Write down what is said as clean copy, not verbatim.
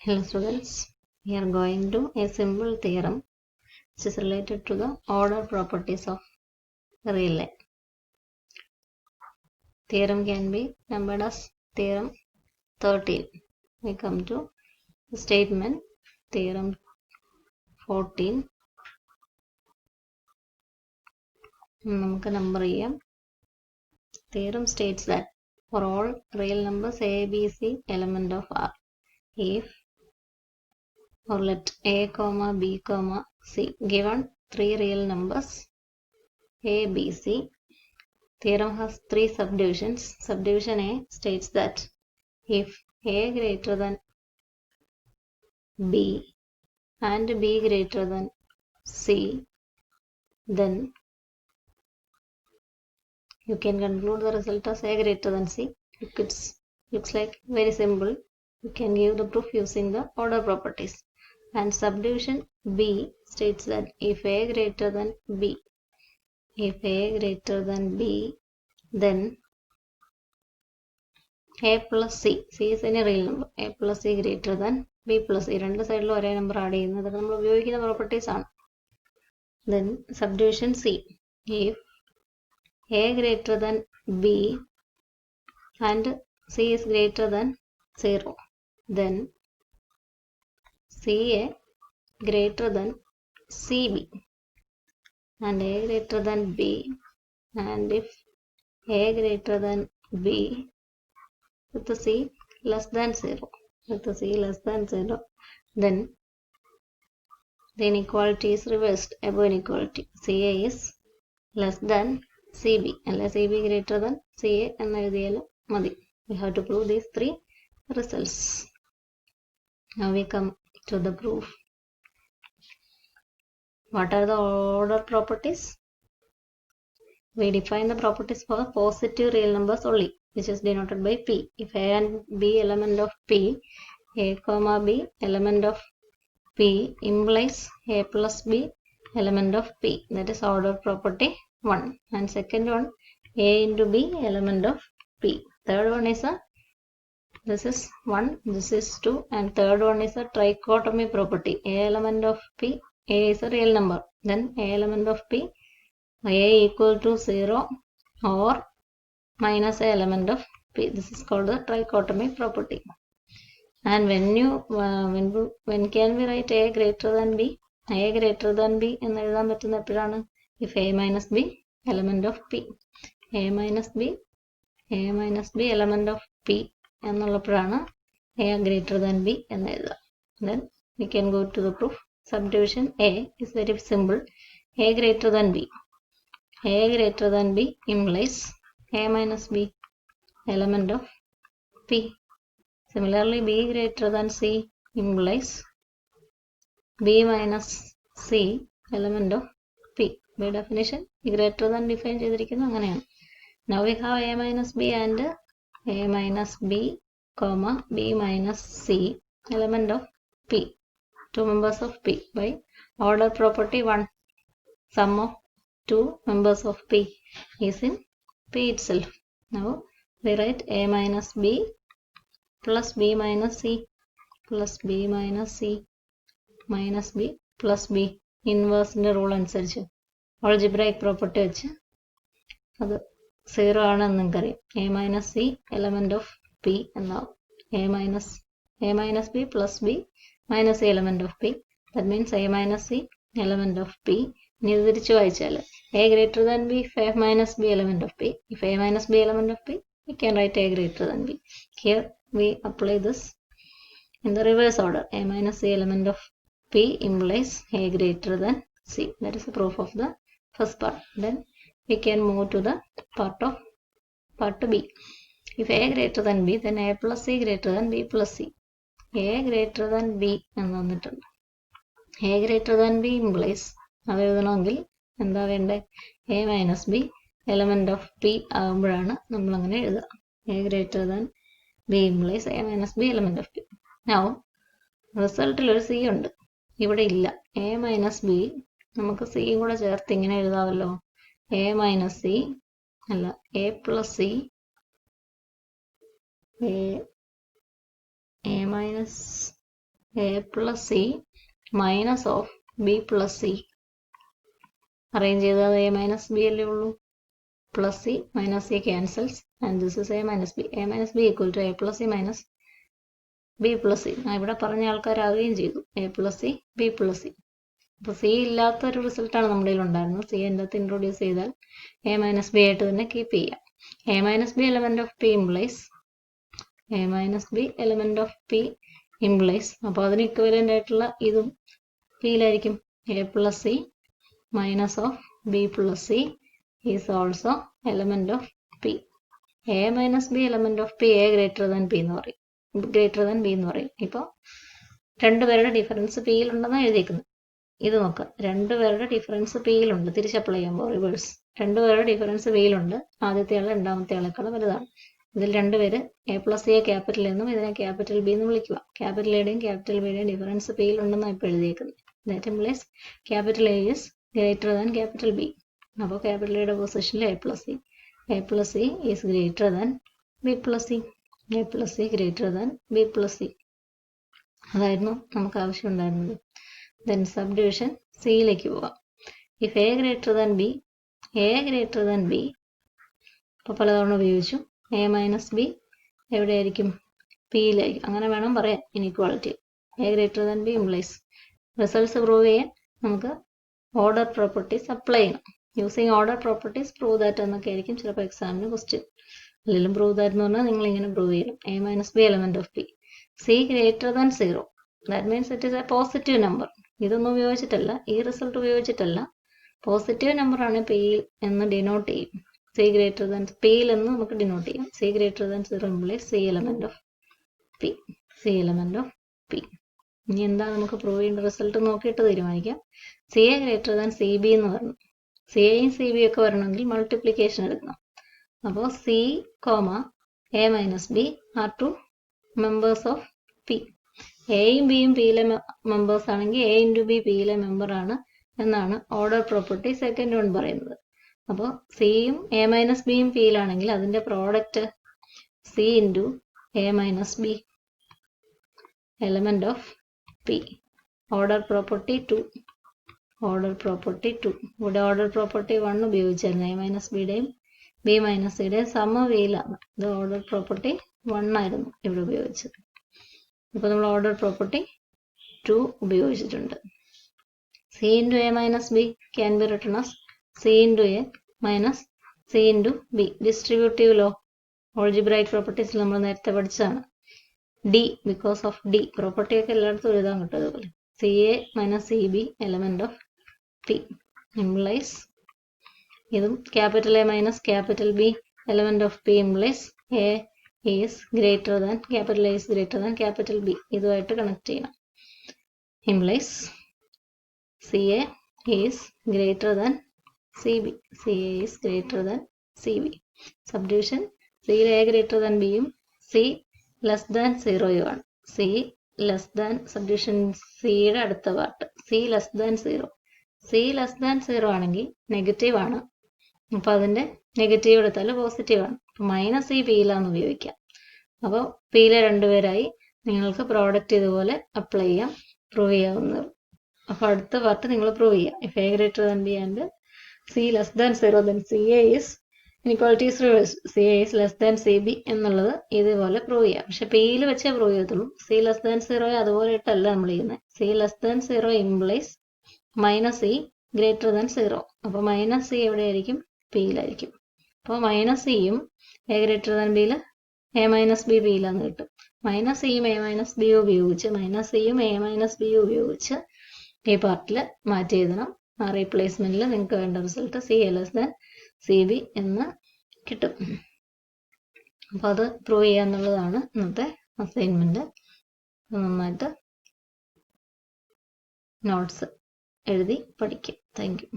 Hello students, we are going to a simple theorem which is related to the order properties of real line. Theorem can be numbered as theorem 13. We come to the statement theorem 14. നമുക്ക് number ചെയ്യാം. Theorem states that for all real numbers a, b, c element of R, if or let a, b, c given three real numbers a, b, c. Theorem has three subdivisions. Subdivision A states that if a greater than b and b greater than c, then you can conclude the result as a greater than c. It looks like very simple. You can give the proof using the order properties. And subdivision B states that if a greater than b, if a greater than b, then a plus c, c is any real number, a plus c greater than b plus c. രണ്ട് സൈഡിലും ഒരേ number add ചെയ്യുന്നത് നമ്മൾ ഉപയോഗിക്കുന്ന properties ആണ്. Then subdivision C, if a greater than b and c is greater than 0, then ca greater than cb and a greater than b, and if a greater than b with the c less than 0, with the c less than 0, then the inequality is reversed. Above inequality, ca is less than cb, unless cb greater than ca എന്ന് എഴുതിയാലും മതി. We have to prove these three results. Now we come to the proof. What are the order properties? We define the properties for positive real numbers only, which is denoted by p. If a and b element of p, a comma b element of p implies a plus b element of p. That is order property 1. And second one, a into b element of p. Third one is this is 1, this is 2, and third one is a trichotomy property. A element of p, a is a real number. Then a element of p, a equal to 0 or minus a element of p. This is called the trichotomy property. And when can we write a greater than b? A greater than b എന്ന് എഴുതാൻ പറ്റുന്ന എപ്പോഴാണ്? If a minus b element of p, a minus b element of p എന്നുള്ളപ്പോഴാണ് a greater than b എന്ന് എഴുതുക. Then we can go to the proof. Subdivision A is very simple. A greater than b, a greater than b implies a minus b element of p. Similarly, b greater than c implies b minus c element of p. By definition, greater than define ചെയ്തിരിക്കുന്നത് അങ്ങനെയാണ്. Now we have a minus b and a minus b, comma b minus c element of p. Two members of p by order property 1. Sum of two members of p is in p itself. Now we write a minus b plus b minus c plus b minus c minus b plus b. ഇൻവേഴ്സിൻ്റെ rule അനുസരിച്ച് algebraic property വെച്ച് അത് 0 ആണെന്ന് നിങ്ങൾക്കറിയാം. A minus C element of P എന്നാവും. A minus B plus B minus C element of P. That means A minus C element of P. ഇനി ഇത് തിരിച്ചു വായിച്ചാൽ A greater than B if A minus B element of P. If A minus B element of P, we can write a greater than b. Here we apply this in the reverse order. A minus c element of p implies a greater than c. That is the proof of the first part. Then we can move to the part B. If a greater than b, then a plus c greater than b plus c. A greater than b എന്ന് വന്നിട്ടുണ്ട്. A greater than b implies അത് എഴുതണമെങ്കിൽ എന്താ വേണ്ടേ? a minus b element of p ആകുമ്പോഴാണ് നമ്മൾ അങ്ങനെ എഴുതുക. a greater than b implies a minus b element of p. Now റിസൾട്ടിൽ ഒരു c ഉണ്ട്, ഇവിടെ ഇല്ല. a minus b നമുക്ക് c കൂടെ ചേർത്ത് ഇങ്ങനെ എഴുതാമല്ലോ. a minus c അല്ല, a plus c, a minus A plus C minus of B plus C. Arrange ചെയ്താൽ A minus B അല്ലേ ഉള്ളൂ. Plus C minus C cancels and this is A minus B. A minus B equal to A plus C minus B plus C. ഇവിടെ പറഞ്ഞ ആൾക്കാരാകുകയും ചെയ്തു. A plus C, B plus C. അപ്പോൾ C ഇല്ലാത്തൊരു റിസൾട്ടാണ് നമ്മുടെ കയ്യിൽ ഉണ്ടായിരുന്നത്. സി എൻ്റെ അകത്ത് ഇൻട്രൊഡ്യൂസ് ചെയ്താൽ എ മൈനസ് ബി ആയിട്ട് തന്നെ കീപ്പ് ചെയ്യാം. A minus B element of P implies A minus B element of P implies. അപ്പോൾ അതിന് ഇക്വലന്റ് ആയിട്ടുള്ള ഇതും പിയിലായിരിക്കും. A plus C minus of B plus C is also element of P. A minus B element of P A greater than P എന്ന് പറയും. Greater than B എന്ന് പറയും. ഇപ്പോൾ രണ്ടുപേരുടെ ഡിഫറൻസ് പിയിലുണ്ടെന്നാണ് എഴുതിയിരിക്കുന്നത്. ഇത് നോക്കാം, രണ്ടുപേരുടെ ഡിഫറൻസ് പിയിലുണ്ട്. തിരിച്ച് അപ്ലൈ ചെയ്യുമ്പോൾ റിവേഴ്സ് രണ്ടുപേരുടെ ഡിഫറൻസ് പിയിലുണ്ട്. ആദ്യത്തെ ആൾ രണ്ടാമത്തെ ആളെക്കാളും വലുതാണ്. ഇതിൽ രണ്ടുപേര് എ പ്ലസ് സിയെ ക്യാപിറ്റൽ എന്നും ഇതിനെ ക്യാപിറ്റൽ ബി എന്ന് വിളിക്കുക. ക്യാപിറ്റൽ എയുടെയും ക്യാപിറ്റൽ ബിയുടെയും ഡിഫറൻസ് പിയിലുണ്ടെന്നാണ് ഇപ്പോൾ എഴുതിയേക്കുന്നത്. That implies capital A is greater than capital B. അപ്പോൾ ക്യാപിറ്റൽ എയുടെ പൊസിഷനിൽ A plus C. A plus C is greater than B plus C. A plus C greater than B plus C. അതായിരുന്നു നമുക്ക് ആവശ്യമുണ്ടായിരുന്നത്. Then subdivision സിയിലേക്ക് പോവാം. If A greater than B, A greater than B അപ്പോൾ പലതവണ ഉപയോഗിച്ചു. A minus B എവിടെയായിരിക്കും? പിയിലായിരിക്കും. അങ്ങനെ വേണം പറയാൻ inequality. A greater than B implies. Results prove ചെയ്യാൻ നമുക്ക് ഓർഡർ പ്രോപ്പർട്ടീസ് അപ്ലൈ ചെയ്യണം. Using order properties prove that എന്നൊക്കെ ആയിരിക്കും ചിലപ്പോൾ എക്സാമിന് ക്വസ്റ്റ്യൻ. അല്ലെങ്കിൽ പ്രൂവ് ദാറ്റ് എന്ന് പറഞ്ഞാൽ നിങ്ങൾ ഇങ്ങനെ പ്രൂവ് ചെയ്യണം. A minus B element of P. C greater than 0. That means it is A positive number. ഇതൊന്നും ഉപയോഗിച്ചിട്ടല്ല, ഈ റിസൾട്ട് ഉപയോഗിച്ചിട്ടല്ല. പോസിറ്റീവ് നമ്പറാണ് പി എന്ന് ഡിനോട്ട് ചെയ്യും. സി ഗ്രേറ്റർ ദാൻ പിയിൽ എന്ന് നമുക്ക് ഡിനോട്ട് ചെയ്യാം. C greater than 0 implies C element of P. C element of P. ഇനി എന്താ നമുക്ക് പ്രൂവ് ചെയ്യേണ്ട റിസൾട്ട് നോക്കിയിട്ട് തീരുമാനിക്കാം. C A greater than C B എന്ന് പറഞ്ഞു. സി എയും സി ബി ഒക്കെ വരണമെങ്കിൽ മൾട്ടിപ്ലിക്കേഷൻ എടുക്കണം. അപ്പോൾ C comma A minus B are two members of P. എയും ബിയും പിയിലെ മെമ്പേഴ്സ് ആണെങ്കിൽ എ ഇൻറ്റു ബി പിയിലെ മെമ്പറാണ് എന്നാണ് ഓർഡർ പ്രോപ്പർട്ടി സെക്കൻഡ് വൺ പറയുന്നത്. അപ്പോൾ സിയും എ മൈനസ് ബിയും പിയിലാണെങ്കിൽ അതിൻ്റെ product C into A minus B element of P. Order property 2. Order property 2. ഇവിടെ ഓർഡർ പ്രോപ്പർട്ടി 1 ഉപയോഗിച്ചായിരുന്നു. എ മൈനസ് ബിയുടെയും ബി മൈനസ് സിയുടെയും സമവിയിലാണ്. ഇത് ഓർഡർ പ്രോപ്പർട്ടി 1 ആയിരുന്നു ഇവിടെ ഉപയോഗിച്ചത്. ഇപ്പോൾ നമ്മൾ ഓർഡർ പ്രോപ്പർട്ടി 2 ഉപയോഗിച്ചിട്ടുണ്ട്. C into A minus B can be written as C into A minus C into B. Distributive law algebraic പ്രോപ്പർട്ടീസിൽ നമ്മൾ നേരത്തെ പഠിച്ചതാണ്. ഡി ബിക്കോസ് ഓഫ് ഡി പ്രോപ്പർട്ടിയൊക്കെ എല്ലായിടത്തും എഴുതാൻ കിട്ടും. അതുപോലെ C A minus C B element of P implies ഇതും capital A minus capital B element of P implies A is greater than capital A is greater than capital B. ഇതുമായിട്ട് connect ചെയ്യണം. implies CA is greater than CB. CA is greater than CB. Subdivision C A greater than B യും C less than 0 യുമാണ്. C less than subdivision C യുടെ അടുത്ത part C less than 0. C less than 0 ആണെങ്കിൽ negative ആണ്. അപ്പോൾ അതിൻ്റെ negative എടുത്താൽ positive ആണ്. അപ്പോൾ മൈനസ് ഈ പിയിലാന്ന് ഉപയോഗിക്കാം. അപ്പോൾ പിയിലെ രണ്ടുപേരായി നിങ്ങൾക്ക് പ്രോഡക്റ്റ് ഇതുപോലെ അപ്ലൈ ചെയ്യാം, പ്രൂവ് ചെയ്യാവുന്നത്. അപ്പോൾ അടുത്ത പാർട്ട് നിങ്ങൾ പ്രൂവ് ചെയ്യാം. If A greater than B and C less than 0 then C A is inequality is reverse. C A is less than C B എന്നുള്ളത് ഇതുപോലെ പ്രൂവ് ചെയ്യാം. പക്ഷെ പിയിൽ വെച്ചേ പ്രൂവ് ചെയ്യത്തുള്ളൂ. സി ലെസ് ദാൻ 0 അതുപോലെ ഇട്ടല്ല നമ്മൾ ചെയ്യുന്നത്. C less than 0 implies minus C greater than 0. അപ്പോൾ മൈനസ് സി എവിടെയായിരിക്കും? പിയിലായിരിക്കും. അപ്പോൾ മൈനസ് സിയും എ ഗ്രേറ്റർ ദാൻ ബിയിൽ എ മൈനസ് ബി പിയിലാന്ന് കിട്ടും. മൈനസ് സിയും എ മൈനസ് ബി ഉപയോഗിച്ച് മൈനസ് സിയും എ മൈനസ് ബി ഉപയോഗിച്ച് ഈ പാർട്ടിൽ മാറ്റി എഴുതണം. ആ റീപ്ലേസ്മെന്റിൽ നിങ്ങൾക്ക് വേണ്ട result C A less than C B എന്ന് കിട്ടും. അപ്പോൾ അത് പ്രൂവ് ചെയ്യാന്നുള്ളതാണ് ഇന്നത്തെ അസൈൻമെന്റ്. നന്നായിട്ട് നോട്ട്സ് എഴുതി പഠിക്കും. Thank you.